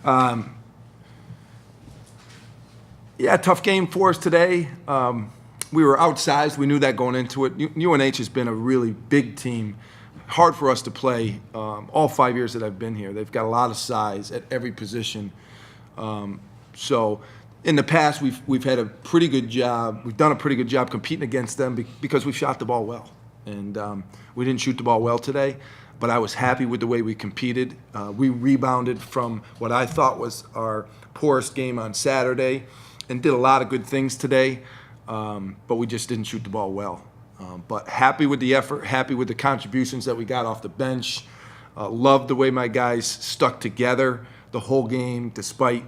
Yeah, tough game for us today. We were outsized. We knew that going into it. UNH has been a really big team. Hard for us to play all 5 years that I've been here. They've got a lot of size at every position. So in the past, we've had a pretty good job. We've done a pretty good job competing against them because we've shot the ball well. And we didn't shoot the ball well today, but I was happy with the way we competed. We rebounded from what I thought was our poorest game on Saturday and did a lot of good things today, but we just didn't shoot the ball well. But happy with the effort, happy with the contributions that we got off the bench. Loved the way my guys stuck together the whole game, despite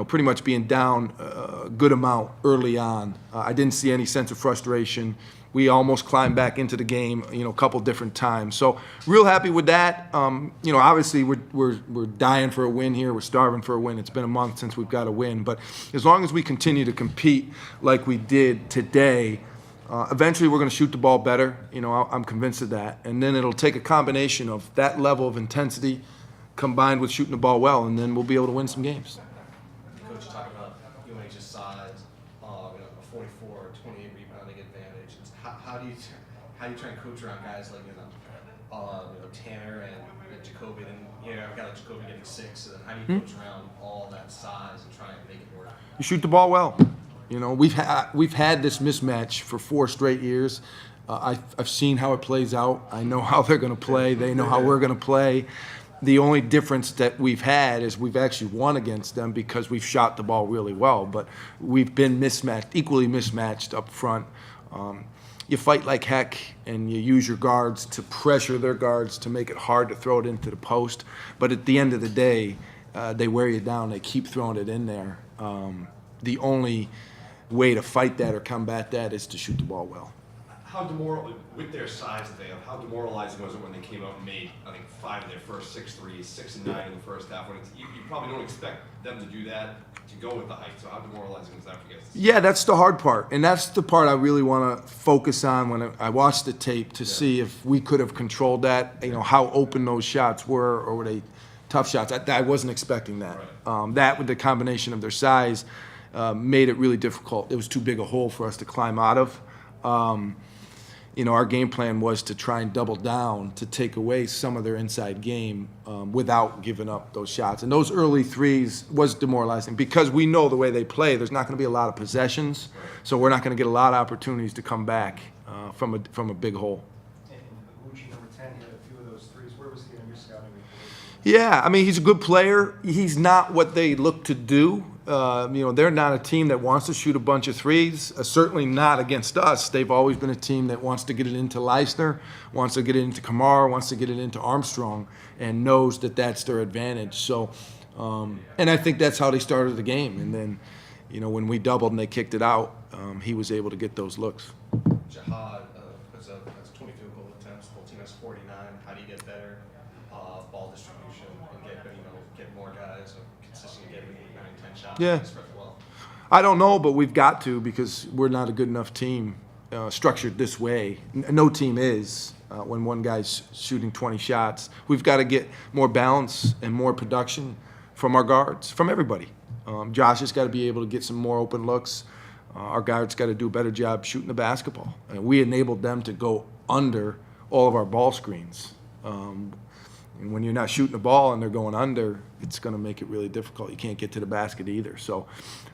pretty much being down a good amount early on. I didn't see any sense of frustration. We almost climbed back into the game, a couple different times. So real happy with that. Obviously we're dying for a win here. We're starving for a win. It's been a month since we've got a win. But as long as we continue to compete like we did today, eventually we're going to shoot the ball better. I'm convinced of that. And then it'll take a combination of that level of intensity combined with shooting the ball well, and then we'll be able to win some games. Coach, talk about UNH's size, a 44, 28 rebounding advantage. How do you try and coach around guys like Tanner and Jacoby, and a guy like Jacoby getting 6? So then how do you coach around all that size and try and make it work? You shoot the ball well. We've had this mismatch for 4 straight years. I've seen how it plays out. I know how they're going to play. They know how we're going to play. The only difference that we've had is we've actually won against them because we've shot the ball really well. But we've been equally mismatched up front. You fight like heck, and you use your guards to pressure their guards to make it hard to throw it into the post. But at the end of the day, they wear you down. They keep throwing it in there. The only way to fight that or combat that is to shoot the ball well. With their size that they have, how demoralizing was it when they came out and made, I think, 5 of their first 6 threes, 6 and 9 in the first half? When you probably don't expect them to do that, to go with the height. So how demoralizing was that for you guys? Yeah, that's the hard part. And that's the part I really want to focus on when I watched the tape to see if we could have controlled that, how open those shots were, or were they tough shots. I wasn't expecting that. Right. That with the combination of their size made it really difficult. It was too big a hole for us to climb out of. Our game plan was to try and double down to take away some of their inside game without giving up those shots. And those early threes was demoralizing because we know the way they play. There's not going to be a lot of possessions, so we're not going to get a lot of opportunities to come back from a big hole. And Gucci, number 10, hit a few of those threes. Where was he on your scouting report? Yeah, he's a good player. He's not what they look to do. They're not a team that wants to shoot a bunch of threes, certainly not against us. They've always been a team that wants to get it into Leisner, wants to get it into Kamar, wants to get it into Armstrong, and knows that that's their advantage. So, and I think that's how they started the game. And then, when we doubled and they kicked it out, he was able to get those looks. Jihad has 20 field goal attempts. The whole team has 49. How do you get better ball distribution and get more guys consistently getting 8, 9, 10 shots? Yeah. Spread the ball? I don't know, but we've got to because we're not a good enough team structured this way. No team is when one guy's shooting 20 shots. We've got to get more balance and more production from our guards, from everybody. Josh has got to be able to get some more open looks. Our guards got to do a better job shooting the basketball. And we enabled them to go under all of our ball screens. And when you're not shooting the ball and they're going under, it's going to make it really difficult. You can't get to the basket either. So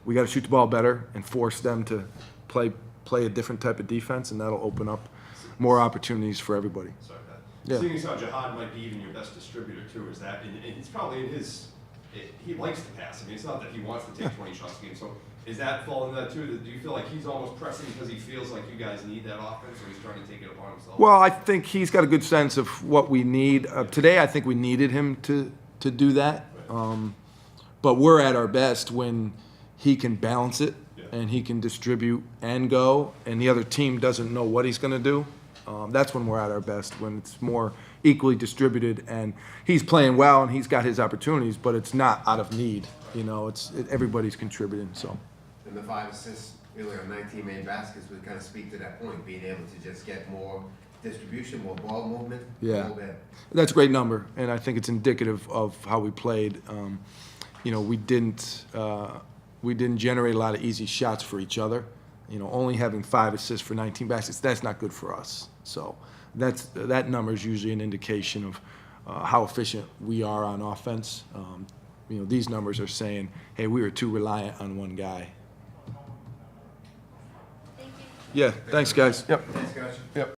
we got to shoot the ball better and force them to play a different type of defense, and that'll open up more opportunities for everybody. Sorry, Pat. Yeah. Seeing as how Jihad might be even your best distributor too, is that, and it's probably in his, he likes to pass. It's not that he wants to take 20 shots a game. So is that fall into that too? Do you feel like he's almost pressing because he feels like you guys need that offense, or he's trying to take it upon himself? Well, I think he's got a good sense of what we need. Today, I think we needed him to do that. But we're at our best when he can balance it and he can distribute and go, and the other team doesn't know what he's going to do. That's when we're at our best, when it's more equally distributed and he's playing well and he's got his opportunities, but it's not out of need. Everybody's contributing. So. And the 5 assists really on 19 made baskets would kind of speak to that point, being able to just get more distribution, more ball movement. Yeah, that's a great number, and I think it's indicative of how we played. you know, we didn't generate a lot of easy shots for each other. You know, only having 5 assists for 19 baskets, that's not good for us. So that number is usually an indication of how efficient we are on offense. You know, these numbers are saying, hey, we were too reliant on one guy. Thank you. Yeah, thanks, guys. Yep. Thanks, guys. Yep.